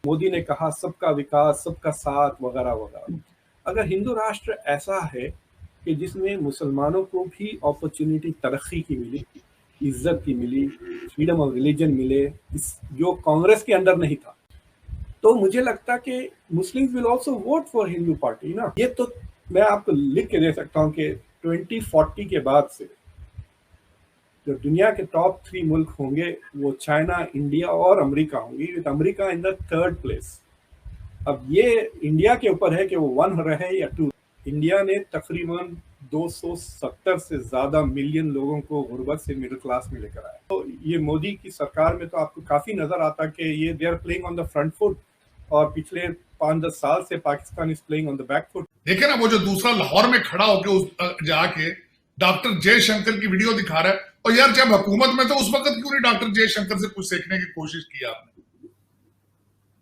मोदी ने कहा सबका विकास, सबका साथ वगैरह वगैरह। अगर हिंदू राष्ट्र ऐसा है कि जिसमें मुसलमानों को भी अपॉर्चुनिटी तरक्की की मिली, इज्जत की मिली, फ्रीडम ऑफ रिलीजन मिले, जो कांग्रेस के अंदर नहीं था, तो मुझे लगता कि Muslims will also vote for Hindu party ना। ये तो मैं आपको लिख के दे सकता हूँ कि 2040 के बाद से जो दुनिया के टॉप 3 मुल्क होंगे वो चाइना, इंडिया और अमेरिका होंगी, with America in the third place. अब ये इंडिया के ऊपर है कि वो 1 रहे या 2। इंडिया ने तकरीबन 270 से ज्यादा मिलियन लोगों को गुर्बत से मिडिल क्लास में लेकर आया। तो ये मोदी की सरकार में तो आपको काफी नजर आता कि ये they are playing on the front foot, और पिछले 5-10 साल से Pakistan is playing on the back foot. देखे ना, वो जो दूसरा लाहौर में खड़ा होकर उस जाके डॉक्टर जयशंकर की वीडियो दिखा रहा है। और यार जब हुकूमत में तो उस वक्त क्यों नहीं डॉक्टर जयशंकर से कुछ सीखने की कोशिश की आपने?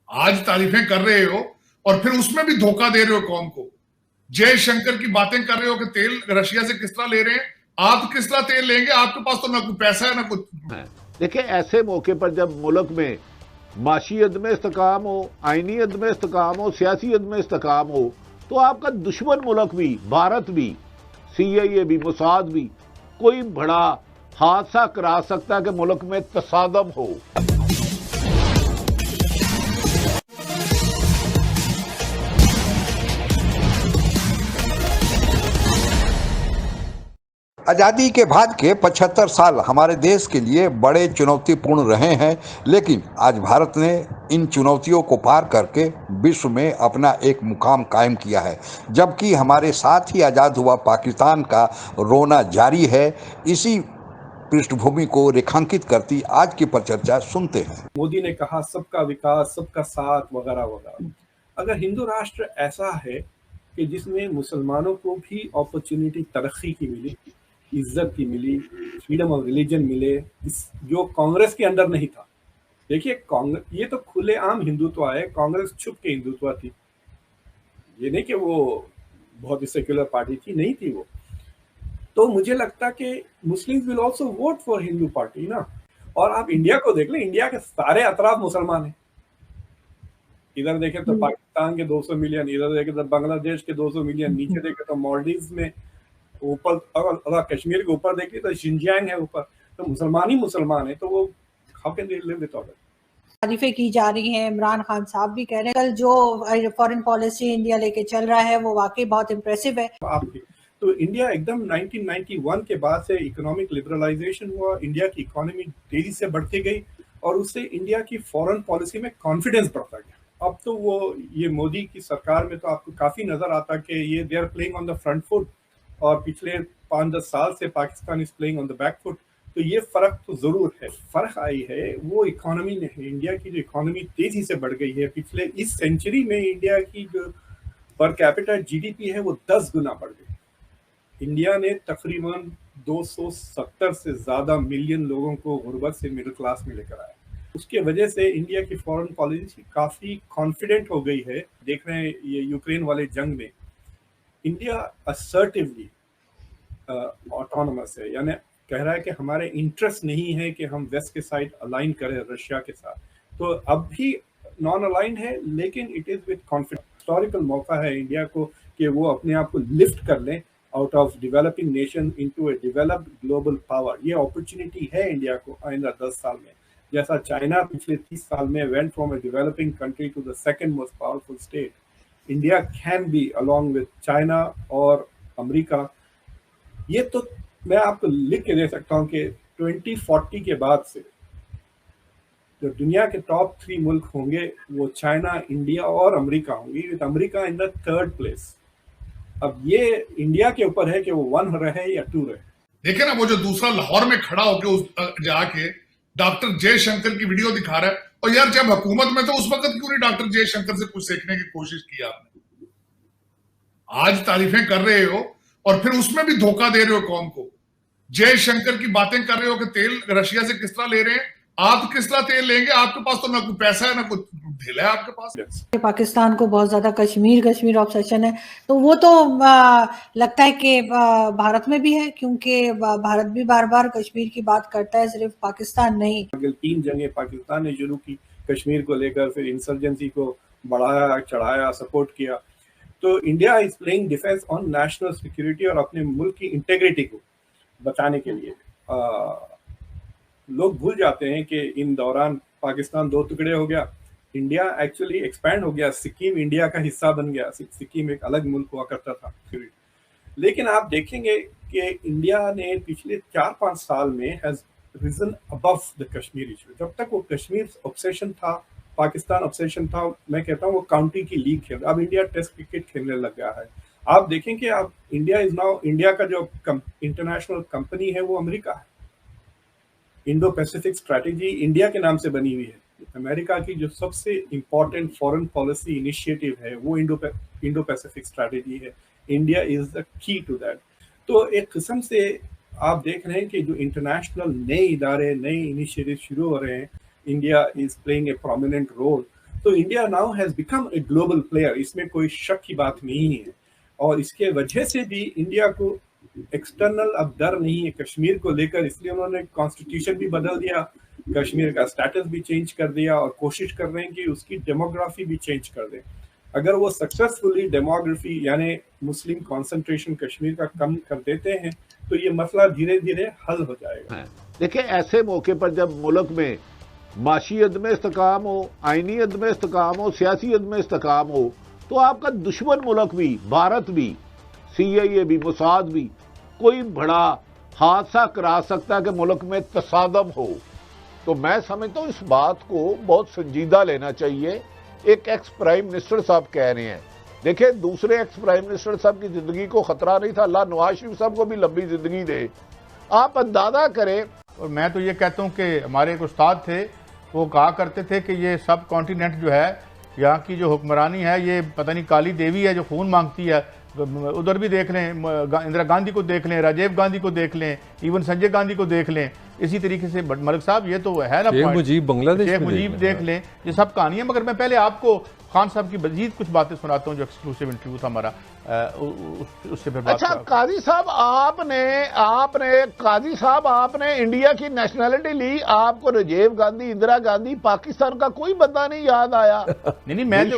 आज तारीफें कर रहे हो और फिर उसमें भी धोखा दे रहे हो कौम को। जयशंकर की बातें कर रहे हो कि तेल रशिया से किस तरह ले रहे हैं। आप किस तरह तेल लेंगे? आपके पास तो ना कोई पैसा है ना कुछ। देखिए, ऐसे मौके पर जब मुल्क में माशी अदम इस्तेकाम हो, आईनी अदम इस्तेकाम हो, सियासी अदम इस्तेकाम हो, तो आपका दुश्मन मुल्क भी, भारत भी, CIA भी, मोसाद भी कोई बड़ा हादसा करा सकता है कि मुल्क में तसादम हो। आज़ादी के बाद के 75 साल हमारे देश के लिए बड़े चुनौतीपूर्ण रहे हैं, लेकिन आज भारत ने इन चुनौतियों को पार करके विश्व में अपना एक मुकाम कायम किया है, जबकि हमारे साथ ही आज़ाद हुआ पाकिस्तान का रोना जारी है। इसी पृष्ठभूमि को रेखांकित करती आज की परिचर्चा सुनते हैं। मोदी ने कहा सबका विकास, सबका साथ वगैरह वगैरह। अगर हिंदू राष्ट्र ऐसा है कि जिसमें मुसलमानों को भी अपॉर्चुनिटी तरक्की की मिली, इज्जत की मिली, फ्रीडम ऑफ रिलीजन मिले, जो कांग्रेस के अंदर नहीं था। देखिए, कांग्रेस ये तो खुलेआम हिंदुत्व है, कांग्रेस छुप के हिंदुत्व थी। ये नहीं कि वो बहुत ही सेक्युलर पार्टी थी, नहीं थी वो। तो मुझे लगता कि Muslims will also vote for Hindu party ना। और आप इंडिया को देख लें, इंडिया के सारे अतराफ मुसलमान हैं। इधर देखें तो पाकिस्तान के 200 मिलियन, इधर देखें तो बांग्लादेश के 200 मिलियन, नीचे देखें तो मालदीव्स में, ऊपर अगर कश्मीर के ऊपर देखिए तो शिनजियांग है ऊपर। तो मुसलमान ही मुसलमान है, तो वो how can they live without it. तारीफें की जा रही हैं। इमरान खान साहब भी कह रहे हैं कल जो फॉरेन पॉलिसी इंडिया लेके चल रहा है वो वाकई बहुत इम्प्रेसिव है। आपकी तो इंडिया एकदम 1991 के बाद से इकोनॉमिक लिबरलाइजेशन हुआ, इंडिया की इकोनॉमी तेजी से बढ़ती गई और उससे इंडिया की फॉरेन पॉलिसी में कॉन्फिडेंस बढ़ता गया। अब तो वो ये मोदी की सरकार में तो आपको काफी नजर आता कि ये they are playing on the front foot, और पिछले 5-10 साल से Pakistan is playing on the back foot. तो ये फर्क तो जरूर है। फर्क आई है वो इकोनॉमी में है। इंडिया की जो इकोनॉमी तेजी से बढ़ गई है, पिछले इस सेंचुरी में इंडिया की जो पर कैपिटा GDP है वो 10 गुना बढ़ गई। इंडिया ने तकरीबन 270 से ज्यादा मिलियन लोगों को गुर्बत से मिडिल क्लास में लेकर आया। उसके वजह से इंडिया की फॉरेन पॉलिसी काफी कॉन्फिडेंट हो गई है। देख रहे हैं ये यूक्रेन वाले जंग में इंडिया असर्टिवली ऑटोनमस है, यानी कह रहा है कि हमारे इंटरेस्ट नहीं है कि हम वेस्ट के साइड अलाइन करें रशिया के साथ। तो अब भी नॉन अलाइंड है, लेकिन it is with confidence. Historical मौका है इंडिया को कि वो अपने आप को लिफ्ट कर लें out of developing nation into A developed global power. ये अपॉर्चुनिटी है इंडिया को आइंदा 10 साल में, जैसा चाइना पिछले 30 साल में went from a developing country to the second most powerful state. India can be along with China और अमेरिका। ये तो मैं आपको लिख के दे सकता हूँ कि 2040 के बाद से जो दुनिया के टॉप 3 मुल्क होंगे वो चाइना, इंडिया और अमेरिका होंगी, with America in the third place. अब ये इंडिया के ऊपर है कि वो 1 रहे या 2 रहे। देखे ना, वो जो दूसरा लाहौर में खड़ा होकर उस जाके डॉक्टर जयशंकर की वीडियो दिखा रहा है। और यार जब हुकूमत में तो उस वक्त क्यों नहीं डॉक्टर जयशंकर से कुछ सीखने की कोशिश की आपने? आज तारीफें कर रहे हो और फिर उसमें भी धोखा दे रहे हो कौम को। जयशंकर की बातें कर रहे हो कि तेल रशिया से किस तरह ले रहे हैं। आप किस तरह तेल लेंगे? आपके पास तो ना कोई पैसा है ना कुछ ढीला है आपके पास। पाकिस्तान को बहुत ज्यादा कश्मीर ऑब्सेशन है, तो वो तो लगता है कि भारत में भी है, क्योंकि भारत भी बार बार कश्मीर की बात करता है, सिर्फ पाकिस्तान नहीं। 3 जंगें पाकिस्तान ने शुरू की, कश्मीर को लेकर, फिर इंसर्जेंसी को बढ़ाया चढ़ाया, सपोर्ट किया। तो India is playing defence on national security और अपने मुल्क की इंटेग्रिटी को बचाने के लिए। लोग भूल जाते हैं कि इन दौरान पाकिस्तान दो टुकड़े हो गया, इंडिया एक्चुअली एक्सपैंड हो गया, सिक्किम इंडिया का हिस्सा बन गया, सिक्किम एक अलग मुल्क हुआ करता था। लेकिन आप देखेंगे कि इंडिया ने पिछले 4-5 साल में has risen above the Kashmir issue. जब तक वो कश्मीर ऑब्सेशन था, पाकिस्तान ऑब्सेशन था, मैं कहता हूँ वो काउंटी की लीग खेल, अब इंडिया टेस्ट क्रिकेट खेलने लग गया है। आप देखें कि अब इंडिया इज नाउ, इंडिया का जो इंटरनेशनल कंपनी है वो अमेरिका है। इंडो पैसिफिक स्ट्रैटेजी इंडिया के नाम से बनी हुई है। अमेरिका की जो सबसे इंपॉर्टेंट फॉरेन पॉलिसी इनिशिएटिव है वो इंडो पैसिफिक स्ट्रैटेजी है। India is the key to that. तो एक किस्म से आप देख रहे हैं कि जो इंटरनेशनल नए इदारे, नए इनिशिएटिव शुरू हो रहे हैं, India is playing a prominent role. तो India now has become a global player, इसमें कोई शक की बात नहीं है। और इसके वजह से भी इंडिया को एक्सटर्नल अब डर नहीं है कश्मीर को लेकर, इसलिए उन्होंने कॉन्स्टिट्यूशन भी बदल दिया, कश्मीर का स्टेटस भी चेंज कर दिया और कोशिश कर रहे हैं कि उसकी डेमोग्राफी भी चेंज कर दें। अगर वो सक्सेसफुली डेमोग्राफी यानी मुस्लिम कंसंट्रेशन कश्मीर का कम कर देते हैं तो ये मसला धीरे धीरे हल हो जाएगा। देखिए, ऐसे मौके पर जब मुल्क में माशी अदम इस्तेकाम हो, आइनी अदम इस्तेकाम हो, सियासी अदम इस्तेकाम हो, तो आपका दुश्मन मुल्क भी, भारत भी, CIA भी, मोसाद भी कोई बड़ा हादसा करा सकता है कि मुल्क में तसादम हो। तो मैं समझता हूँ इस बात को बहुत संजीदा लेना चाहिए। एक एक्स प्राइम मिनिस्टर साहब कह रहे हैं, देखिए दूसरे एक्स प्राइम मिनिस्टर साहब की जिंदगी को खतरा नहीं था, अल्लाह नवाज शरीफ साहब को भी लंबी जिंदगी दे। आप अंदाजा करें। और मैं तो ये कहता हूँ कि हमारे एक उस्ताद थे, वो कहा करते थे कि ये सब कॉन्टिनेंट जो है, यहाँ की जो हुक्मरानी है, ये पता नहीं काली देवी है जो खून मांगती है। उधर भी देख लें, इंदिरा गांधी को देख लें, राजीव गांधी को देख लें, इवन संजय गांधी को देख लें। इसी तरीके से मलिक साहब ये तो है ना, शेख मुजीब बांग्लादेश, शेख मुजीब देख लें, ये सब कहानियां। मगर मैं पहले आपको खान साहब की मजीद कुछ बातें सुनाता हूँ जो एक्सक्लूसिव इंटरव्यू था हमारा, उससे फिर बात। अच्छा काजी साहब, आपने इंडिया की नेशनलिटी ली, आपको राजीव गांधी, इंदिरा गांधी, पाकिस्तान का कोई बंदा नहीं याद आया। नहीं, मैं तो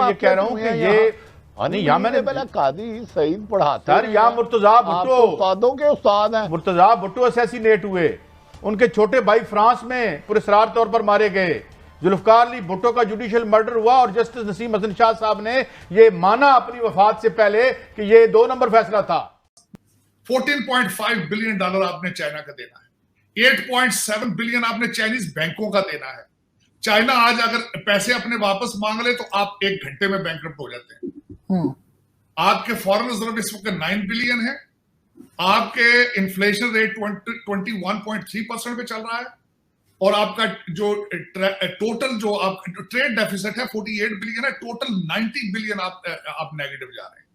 ये कह रहा हूँ कि ये नहीं, यहाँ मैंने काजी सईद पढ़ाते सर, यहाँ मुर्तजा भुट्टो उस्तादों के उस्ताद हैं। मुर्तजा भुट्टो असैसिनेट हुए, उनके छोटे भाई फ्रांस में पुरस्कार तौर पर मारे गए। जुल्फकार अली भुट्टो का जुडिशियल मर्डर हुआ और जस्टिस नसीम हसन शाह साहब ने ये माना अपनी वफात से पहले कि ये 2 नंबर फैसला था। $14.5 बिलियन आपने चाइना का देना है, 8.7 बिलियन आपने चाइनीज बैंकों का देना है। चाइना आज अगर पैसे अपने वापस मांग ले तो आप 1 घंटे में बैंकरप्ट हो जाते हैं। आपके फॉरेन रिजर्व इस वक्त 9 बिलियन है, आपके इन्फ्लेशन रेट 21.3% पे चल रहा है, और आपका जो टोटल जो आप ट्रेड डेफिसिट है 48 बिलियन है, टोटल 90 बिलियन आप नेगेटिव जा रहे हैं।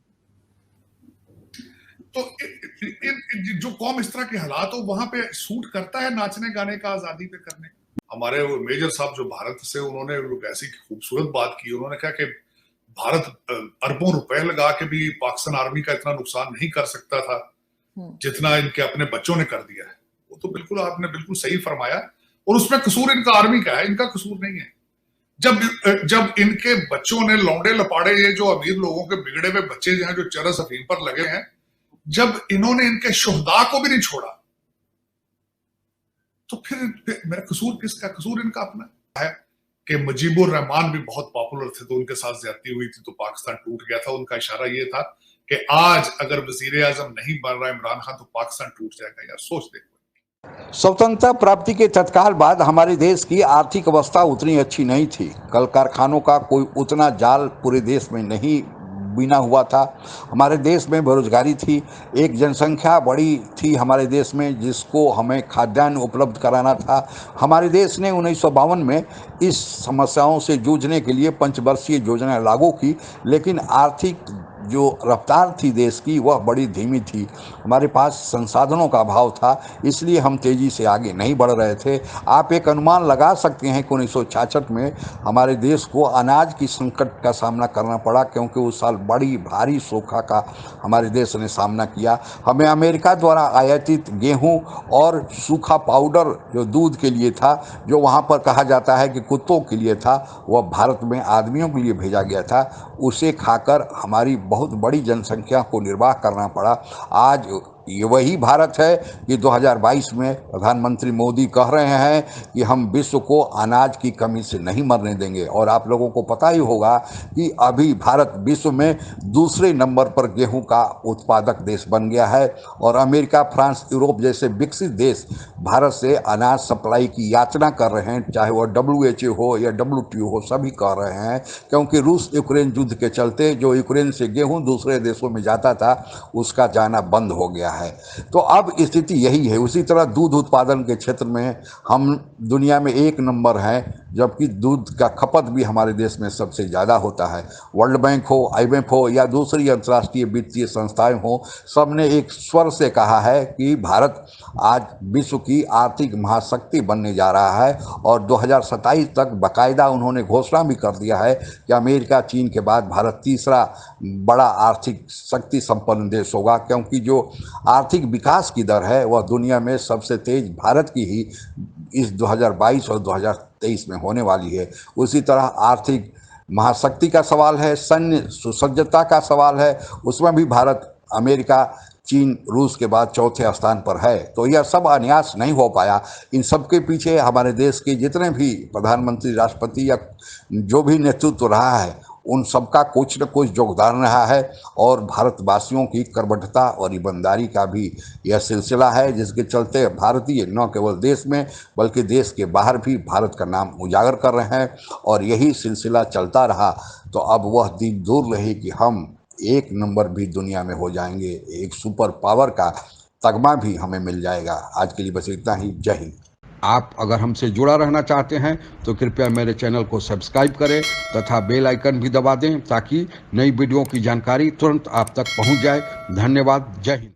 तो जो कौम इस तरह के हालात हो वहां पे सूट करता है नाचने गाने का, आजादी पे करने। हमारे वो मेजर साहब जो भारत से, उन्होंने ऐसी खूबसूरत बात की, उन्होंने कहा कि भारत अरबों रुपए लगा के भी पाकिस्तान आर्मी का इतना नुकसान नहीं कर सकता था जितना इनके अपने बच्चों ने कर दिया है। वो तो बिल्कुल आपने बिल्कुल सही फरमाया, और उसमें कसूर इनका आर्मी का है, इनका कसूर नहीं है। जब इनके बच्चों ने लौंडे लपाड़े, ये जो अमीर लोगों के बिगड़े हुए बच्चे जो हैं जो चरस अफीम पर लगे हैं, जब इन्होंने इनके शुहदा को भी नहीं छोड़ा, तो फिर मेरा कसूर किसका? कसूर इनका अपना है कि मुजीबुर रहमान भी बहुत पॉपुलर थे तो उनके साथ ज्यादती हुई थी तो पाकिस्तान टूट गया था। उनका इशारा ये था कि आज अगर वजीर आजम नहीं बन रहा इमरान खान तो पाकिस्तान टूट जाएगा। यार सोच देखो। स्वतंत्रता प्राप्ति के तत्काल बाद हमारे देश की आर्थिक अवस्था उतनी अच्छी नहीं थी। कल कारखानों का कोई उतना जाल पूरे देश में नहीं बिना हुआ था। हमारे देश में बेरोजगारी थी, एक जनसंख्या बड़ी थी हमारे देश में जिसको हमें खाद्यान्न उपलब्ध कराना था। हमारे देश ने 1952 में इस समस्याओं से जूझने के लिए पंचवर्षीय योजना लागू की, लेकिन आर्थिक जो रफ्तार थी देश की वह बड़ी धीमी थी। हमारे पास संसाधनों का अभाव था, इसलिए हम तेज़ी से आगे नहीं बढ़ रहे थे। आप एक अनुमान लगा सकते हैं कि 1966 में हमारे देश को अनाज की संकट का सामना करना पड़ा, क्योंकि उस साल बड़ी भारी सूखा का हमारे देश ने सामना किया। हमें अमेरिका द्वारा आयातित गेहूं और सूखा पाउडर जो दूध के लिए था, जो वहाँ पर कहा जाता है कि कुत्तों के लिए था, वह भारत में आदमियों के लिए भेजा गया था। उसे खाकर हमारी बहुत बड़ी जनसंख्या को निर्वाह करना पड़ा। आज ये वही भारत है कि 2022 में प्रधानमंत्री मोदी कह रहे हैं कि हम विश्व को अनाज की कमी से नहीं मरने देंगे। और आप लोगों को पता ही होगा कि अभी भारत विश्व में दूसरे नंबर पर गेहूं का उत्पादक देश बन गया है, और अमेरिका, फ्रांस, यूरोप जैसे विकसित देश भारत से अनाज सप्लाई की याचना कर रहे हैं, चाहे वह WHO हो या WTO हो, सभी कर रहे हैं। क्योंकि रूस यूक्रेन युद्ध के चलते जो यूक्रेन से गेहूं दूसरे देशों में जाता था, उसका जाना बंद हो गया है। तो अब स्थिति यही है। उसी तरह दूध उत्पादन के क्षेत्र में हम दुनिया में 1 नंबर हैं, जबकि दूध का खपत भी हमारे देश में सबसे ज़्यादा होता है। वर्ल्ड बैंक हो, IMF हो या दूसरी अंतर्राष्ट्रीय वित्तीय संस्थाएं हो, सबने एक स्वर से कहा है कि भारत आज विश्व की आर्थिक महाशक्ति बनने जा रहा है। और 2027 तक बाकायदा उन्होंने घोषणा भी कर दिया है कि अमेरिका, चीन के बाद भारत तीसरा बड़ा आर्थिक शक्ति संपन्न देश होगा, क्योंकि जो आर्थिक विकास की दर है वह दुनिया में सबसे तेज भारत की ही इस 2022 और 2023 में होने वाली है। उसी तरह आर्थिक महाशक्ति का सवाल है, सैन्य सुसज्जता का सवाल है, उसमें भी भारत अमेरिका, चीन, रूस के बाद चौथे स्थान पर है। तो यह सब अन्यास नहीं हो पाया। इन सब के पीछे हमारे देश के जितने भी प्रधानमंत्री, राष्ट्रपति या जो भी नेतृत्व रहा है, उन सबका कुछ न कुछ योगदान रहा है। और भारतवासियों की कर्मठता और ईमानदारी का भी यह सिलसिला है, जिसके चलते भारतीय न केवल देश में बल्कि देश के बाहर भी भारत का नाम उजागर कर रहे हैं। और यही सिलसिला चलता रहा तो अब वह दिन दूर रही कि हम 1 नंबर भी दुनिया में हो जाएंगे, एक सुपर पावर का तगमा भी हमें मिल जाएगा। आज के लिए बस इतना ही। जय हिंद। आप अगर हमसे जुड़ा रहना चाहते हैं तो कृपया मेरे चैनल को सब्सक्राइब करें तथा बेल आइकन भी दबा दें, ताकि नई वीडियो की जानकारी तुरंत आप तक पहुंच जाए। धन्यवाद। जय हिंद।